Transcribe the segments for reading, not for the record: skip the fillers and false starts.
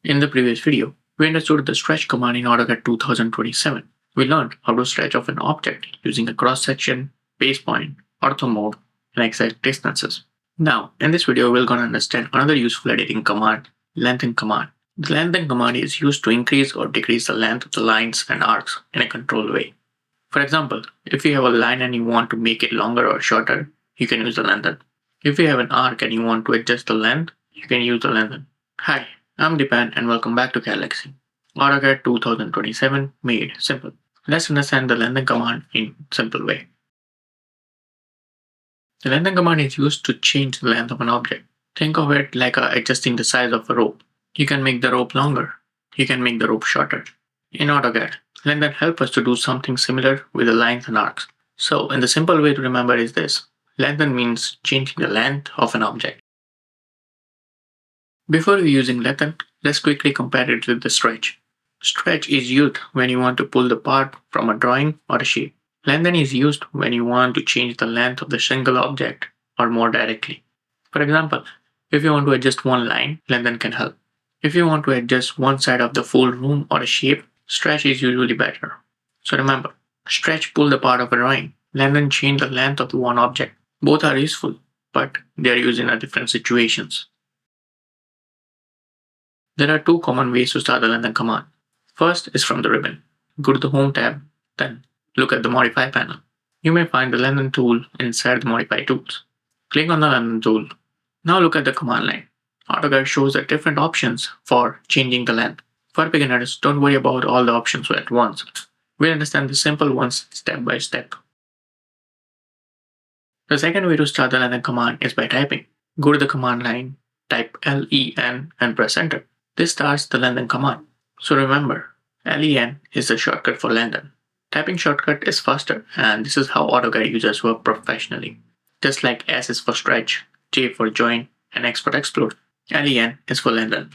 In the previous video, we understood the stretch command in AutoCAD 2027. We learned how to stretch off an object using a cross-section, base point, ortho mode, and exact distances. Now, in this video, we're going to understand another useful editing command, Lengthen Command. The Lengthen command is used to increase or decrease the length of the lines and arcs in a controlled way. For example, if you have a line and you want to make it longer or shorter, you can use the lengthen. If you have an arc and you want to adjust the length, you can use the lengthen. Hi, I'm Dipan and welcome back to Cadelyx. AutoCAD 2027 made simple. Let's understand the lengthen command in a simple way. The lengthen command is used to change the length of an object. Think of it like adjusting the size of a rope. You can make the rope longer. You can make the rope shorter. In AutoCAD, lengthen helps us to do something similar with the lines and arcs. So, in the simple way to remember is this. Lengthen means changing the length of an object. Before using lengthen, let's quickly compare it with the stretch. Stretch is used when you want to pull the part from a drawing or a shape. Lengthen is used when you want to change the length of the single object or more directly. For example, if you want to adjust one line, lengthen can help. If you want to adjust one side of the full room or a shape, stretch is usually better. So remember, stretch pull the part of a drawing, lengthen change the length of the one object. Both are useful, but they are used in different situations. There are two common ways to start the lengthen command. First is from the ribbon. Go to the Home tab, then look at the Modify panel. You may find the lengthen tool inside the Modify tools. Click on the lengthen tool. Now look at the command line. AutoCAD shows the different options for changing the length. For beginners, don't worry about all the options at once. We'll understand the simple ones step by step. The second way to start the lengthen command is by typing. Go to the command line, type LEN and press enter. This starts the lengthen command. So remember, LEN is the shortcut for lengthen. Typing shortcut is faster, and this is how AutoCAD users work professionally. Just like S is for stretch, J for join, and X for explode, LEN is for lengthen.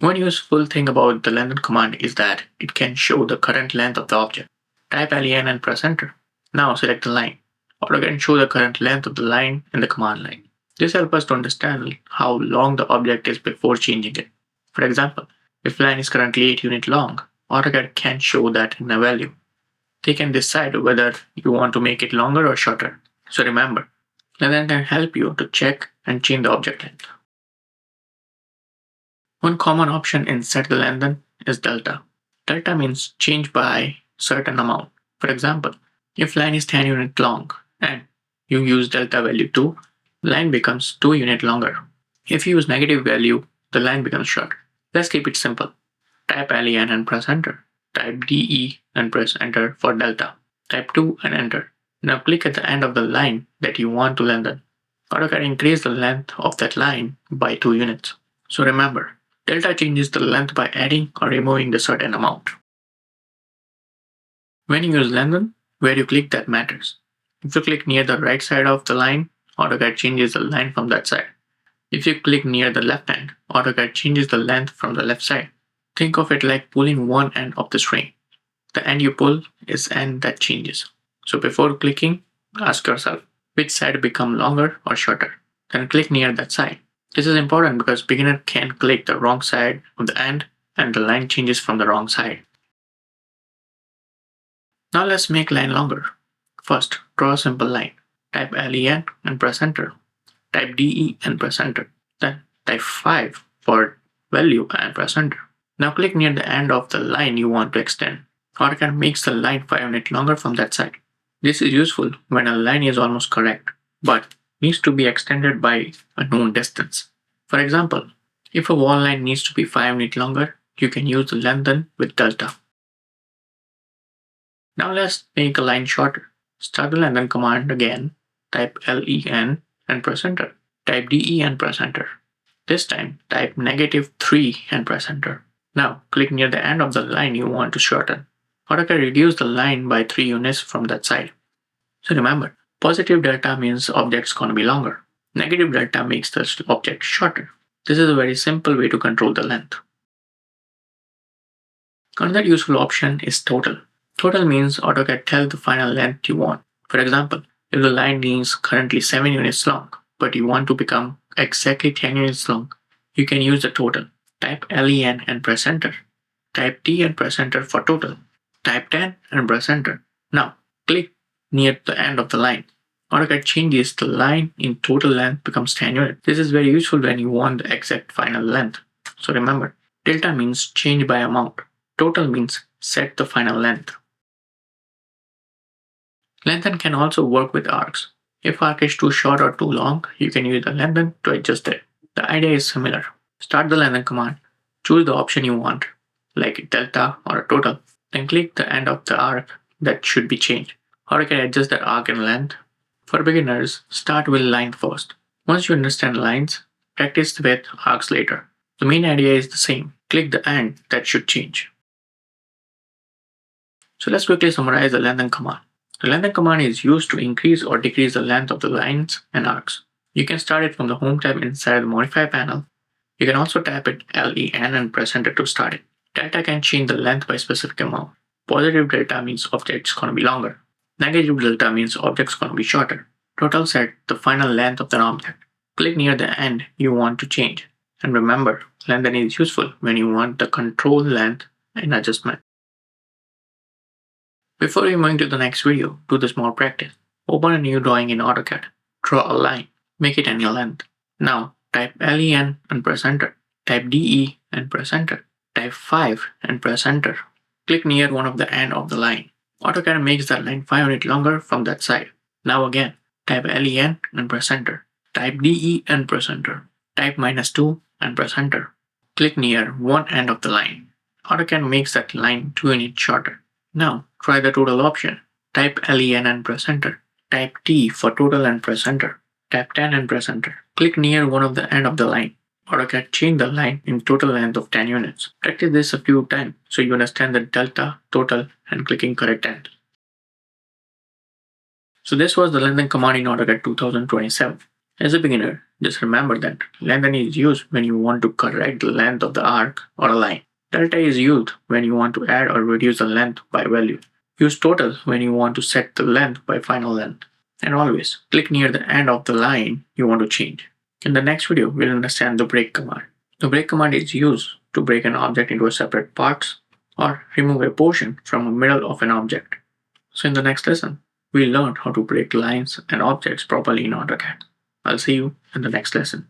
One useful thing about the lengthen command is that it can show the current length of the object. Type LEN and press enter. Now select the line. AutoCAD can show the current length of the line in the command line. This helps us to understand how long the object is before changing it. For example, if line is currently 8 units long, AutoCAD can show that in a value. They can decide whether you want to make it longer or shorter. So remember, lengthen can help you to check and change the object length. One common option in set the lengthen is delta. Delta means change by certain amount. For example, if line is 10 units long and you use delta value 2, line becomes 2 units longer. If you use negative value, the line becomes shorter. Let's keep it simple. Type LEN and press enter. Type DE and press enter for delta. Type 2 and enter. Now click at the end of the line that you want to lengthen. AutoCAD increase the length of that line by 2 units. So remember, delta changes the length by adding or removing the certain amount. When you use lengthen, where you click that matters. If you click near the right side of the line, AutoCAD changes the line from that side. If you click near the left end, AutoCAD changes the length from the left side. Think of it like pulling one end of the string. The end you pull is the end that changes. So before clicking, ask yourself, which side become longer or shorter? Then click near that side. This is important because beginner can click the wrong side of the end and the line changes from the wrong side. Now let's make line longer. First, draw a simple line. Type LEN and press enter. Type DE and press enter. Then type 5 for value and press enter. Now click near the end of the line you want to extend. AutoCAD makes the line 5 units longer from that side. This is useful when a line is almost correct, but needs to be extended by a known distance. For example, if a wall line needs to be 5 units longer, you can use the lengthen with delta. Now let's make a line shorter. Start the lengthen command again. Type LEN and press enter. Type DE and press enter. This time, type -3 and press enter. Now, click near the end of the line you want to shorten. AutoCAD reduce the line by 3 units from that side. So remember, positive delta means the object's going to be longer. Negative delta makes the object shorter. This is a very simple way to control the length. Another useful option is total. Total means AutoCAD tells the final length you want. For example, if the line is currently 7 units long, but you want to become exactly 10 units long, you can use the total. Type LEN and press enter. Type T and press enter for total. Type 10 and press enter. Now, click near the end of the line. AutoCAD changes the line in total length becomes 10 units. This is very useful when you want the exact final length. So remember, delta means change by amount. Total means set the final length. Lengthen can also work with arcs. If arc is too short or too long, you can use the lengthen to adjust it. The idea is similar. Start the lengthen command. Choose the option you want, like delta or a total. Then click the end of the arc that should be changed. AutoCAD adjusts the arc and length. For beginners, start with line first. Once you understand lines, practice with arcs later. The main idea is the same. Click the end that should change. So let's quickly summarize the lengthen command. The lengthen command is used to increase or decrease the length of the lines and arcs. You can start it from the Home tab inside the Modify panel. You can also tap it LEN and press enter to start it. Delta can change the length by specific amount. Positive delta means object's gonna be longer. Negative delta means object's gonna be shorter. Total set the final length of the object. Click near the end you want to change. And remember, lengthen is useful when you want the control length and adjustment. Before we move to the next video, do the small practice. Open a new drawing in AutoCAD. Draw a line. Make it any length. Now, type LEN and press enter. Type DE and press enter. Type 5 and press enter. Click near one of the end of the line. AutoCAD makes that line 5 units longer from that side. Now again, type LEN and press enter. Type DE and press enter. Type -2 and press enter. Click near one end of the line. AutoCAD makes that line 2 units shorter. Now, try the total option. Type LEN and press enter. Type T for total and press enter. Type 10 and press enter. Click near one of the end of the line. AutoCAD change the line in total length of 10 units. Practice this a few times so you understand the delta, total, and clicking correct end. So this was the lengthen command in AutoCAD 2027. As a beginner, just remember that lengthen is used when you want to correct the length of the arc or a line. Delta is used when you want to add or reduce the length by value. Use total when you want to set the length by final length. And always click near the end of the line you want to change. In the next video, we'll understand the break command. The break command is used to break an object into separate parts or remove a portion from the middle of an object. So in the next lesson, we'll learn how to break lines and objects properly in AutoCAD. I'll see you in the next lesson.